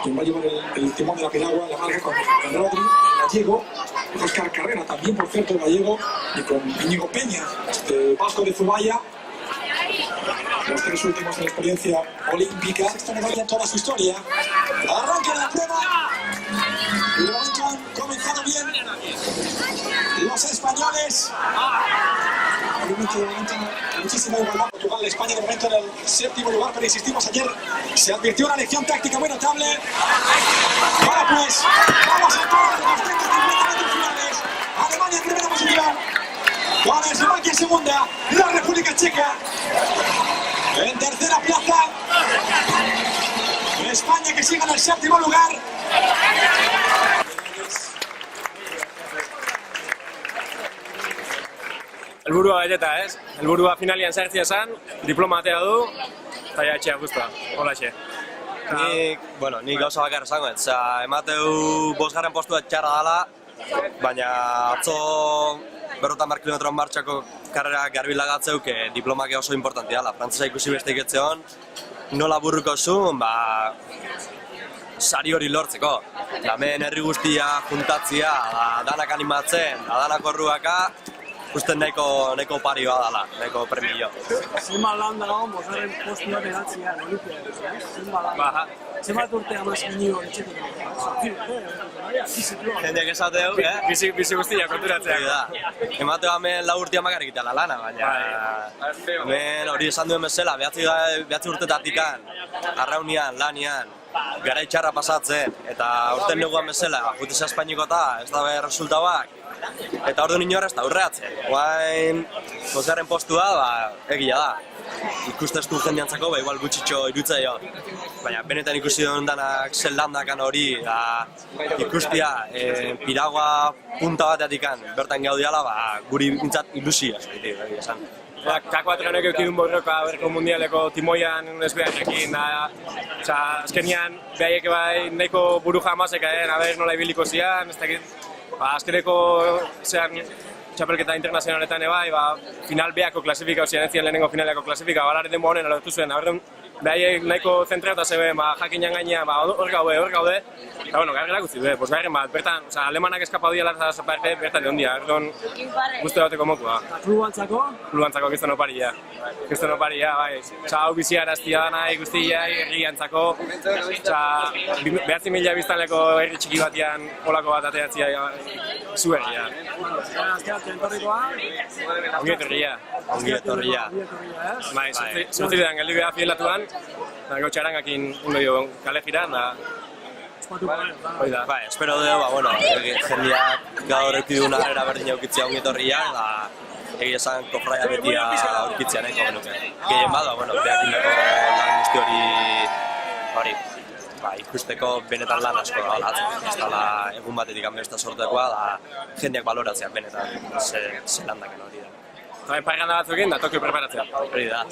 quien va a llevar el timón de la piragua, la marca con Rodri, el gallego, Óscar Carrera también, por cierto, el gallego, y con Íñigo Peña, vasco de Zubaya. Los tres últimos en la experiencia olímpica. Esta medalla en toda su historia. Arranca la prueba. Y lo han comenzado bien los españoles. De momento, muchísima igualdad. Portugal, España de momento en el séptimo lugar, pero insistimos, ayer se advirtió una lección táctica muy notable. Ahora pues, vamos a todos los 150 metros finales. Alemania en primera posición. Ahora Eslovaquia segunda, la República Checa en tercera plaza. España que sigue en el séptimo lugar. Helburua beteta, ez? Helburua finalian sartzea esan, diploma atea du, eta ja etxea guztua, holaxe. Nik gauza bakar esango, emateu 5. postua txarra dela, baina atzo 50 kilometro martxako karrera garbi lagatzeuk diplomak oso importantia dela. Frantzesa ikusi beste iketzeon, nola burruko zuen, sari hori lortzeko. Hemen herri guztia juntatzia, danak animatzen, danak orruaka, usten nahiko pari badala, nahiko premio. Zenbat lan dago, 5. postua behatzea, Olimpiada, zenbat urte amazkin nio etxetik? Jendeak esateu, Bizi guztia konturatzeak. Emateu hemen 4 urtea makarrik itala lana, baina hemen hori esan duen bezala, 9 urtetatikan, arraunian, lanian, garai txarra pasatzen, eta urten neguan bezala, jutizia Espainiko eta ez da behar resultauak, eta orduan inorra ez da urreatzen. Guain, 5. postua, egia da. Ikustestu jendeantzako, igual gutxitxo irutzaio. Baina benetan ikusi duen danak zeldandakan hori, ikustia piragua punta bateatikan bertan gaudiala, guri bintzat ilusia, esan. K4 honek eukidun borroka berko mundialeko timoian ezbearekin, azkenian behaiek bai nahiko buru jamazek, aber nola ibiliko zian, ez dakit, azkeneko txapelketa internazionaletan bai, final beako klasifikau zian, ez zian lehenengo finaleako klasifikau, balare denbo honen alortu zuen, behaiek nahiko zentrauta zeben, jakinan gainean, hor gaude, eta bueno, garrera guzti, bosgarren bat, bertan, alemanak eskapau diala bertan egon dia, erdon guzti dauteko mokua. Klubantzako? Klubantzako, kiston oparia, bai, hau biziaraztia dana guztia, herriantzako, 9.000 biztanleko herri txiki batian olako bat ateatzia zu herria. Ongi etorria. Bai, zurtidean galdi beha fielatuan, gautxarangakin kale jiran, espero dugu, jendeak gaur eukiduna era berdin eukitzea ongi etorria, egia esan kofraia betia aurkitzea nahiko genuke. Gehien bada, behar indako lan guzti hori, ikusteko benetan lan asko da, ez dala egun batetik anbesta sortekoa, jendeak baloratzea benetan zelandaken hori da. Eta parranda batzukin da Tokio preparatzea. Hori da.